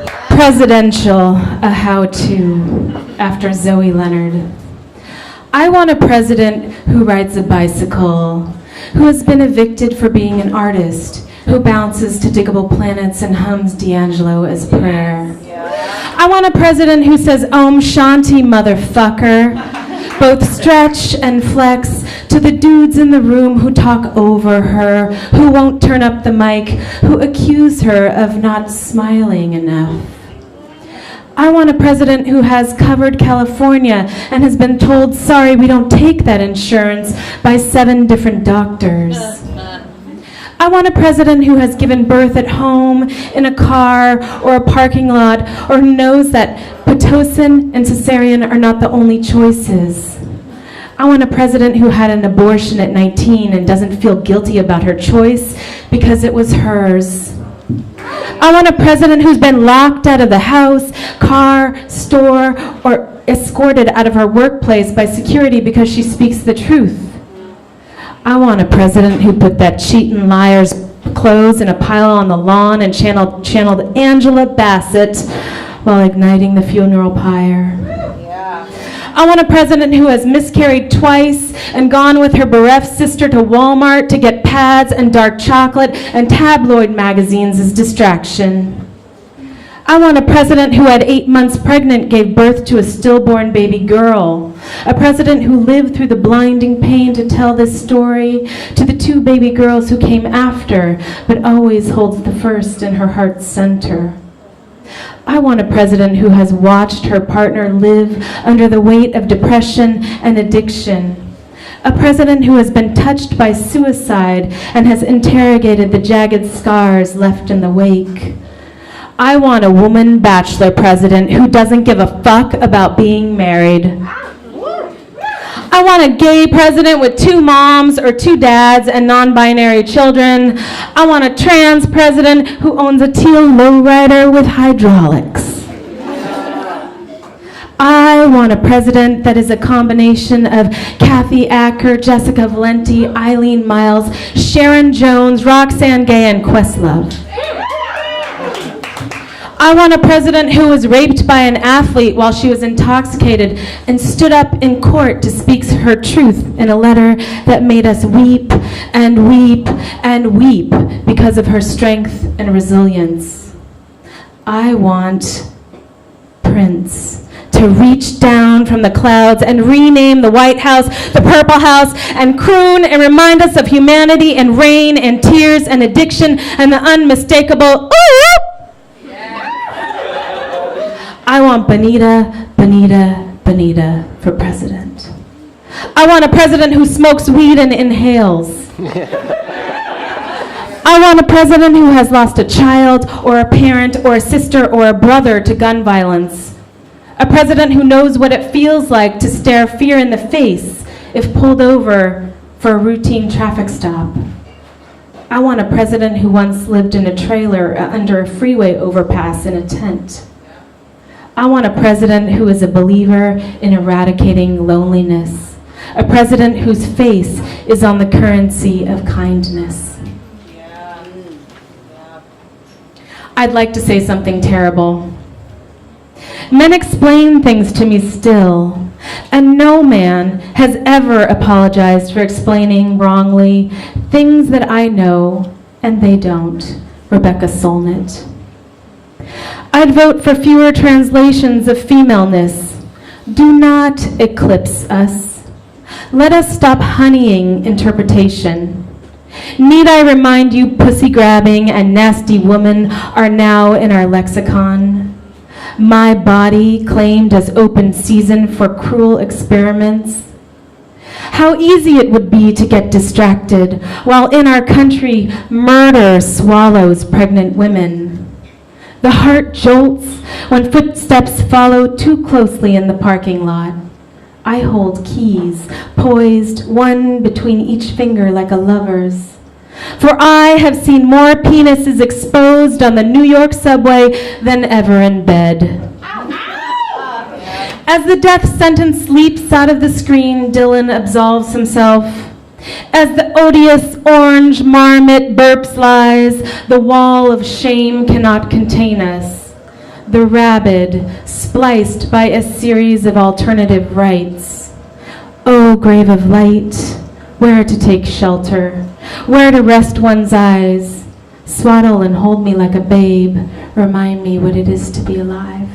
Presidential, a how-to, after Zoe Leonard. I want a president who rides a bicycle, who has been evicted for being an artist, who bounces to Diggable Planets and hums D'Angelo as prayer. I want a president who says, Om Shanti, motherfucker, both stretch and flex to the dudes in the room who talk over her, who won't turn up the mic, who accuse her of not smiling enough. I want a president who has covered California and has been told, sorry, we don't take that insurance by 7 different doctors. I want a president who has given birth at home, in a car, or a parking lot, or who knows that Pitocin and cesarean are not the only choices. I want a president who had an abortion at 19 and doesn't feel guilty about her choice because it was hers. I want a president who's been locked out of the house, car, store, or escorted out of her workplace by security because she speaks the truth. I want a president who put that cheating liar's clothes in a pile on the lawn and channeled Angela Bassett while igniting the funeral pyre. I want a president who has miscarried twice and gone with her bereft sister to Walmart to get pads and dark chocolate and tabloid magazines as distraction. I want a president who at 8 months pregnant gave birth to a stillborn baby girl. A president who lived through the blinding pain to tell this story to the 2 baby girls who came after, but always holds the first in her heart's center. I want a president who has watched her partner live under the weight of depression and addiction. A president who has been touched by suicide and has interrogated the jagged scars left in the wake. I want a woman bachelor president who doesn't give a fuck about being married. I want a gay president with 2 moms or 2 dads and non-binary children. I want a trans president who owns a teal lowrider with hydraulics. I want a president that is a combination of Kathy Acker, Jessica Valenti, Eileen Miles, Sharon Jones, Roxanne Gay, and Questlove. I want a president who was raped by an athlete while she was intoxicated and stood up in court to speak her truth in a letter that made us weep and weep and weep because of her strength and resilience. I want Prince to reach down from the clouds and rename the White House the Purple House and croon and remind us of humanity and rain and tears and addiction and the unmistakable ooh! I want Bonita, Bonita, Bonita for president. I want a president who smokes weed and inhales. I want a president who has lost a child or a parent or a sister or a brother to gun violence. A president who knows what it feels like to stare fear in the face if pulled over for a routine traffic stop. I want a president who once lived in a trailer under a freeway overpass in a tent. I want a president who is a believer in eradicating loneliness. A president whose face is on the currency of kindness. I'd like to say something terrible. Men explain things to me still, and no man has ever apologized for explaining wrongly things that I know and they don't. Rebecca Solnit. I'd vote for fewer translations of femaleness. Do not eclipse us. Let us stop honeying interpretation. Need I remind you pussy grabbing and nasty woman are now in our lexicon? My body claimed as open season for cruel experiments. How easy it would be to get distracted while in our country murder swallows pregnant women. The heart jolts when footsteps follow too closely in the parking lot. I hold keys, poised one between each finger like a lover's. For I have seen more penises exposed on the New York subway than ever in bed. As the death sentence leaps out of the screen, Dylan absolves himself. As the odious orange marmot burps lies, the wall of shame cannot contain us. the rabid, spliced by a series of alternative rights. O grave of light, where to take shelter, where to rest one's eyes, swaddle and hold me like a babe, remind me what it is to be alive.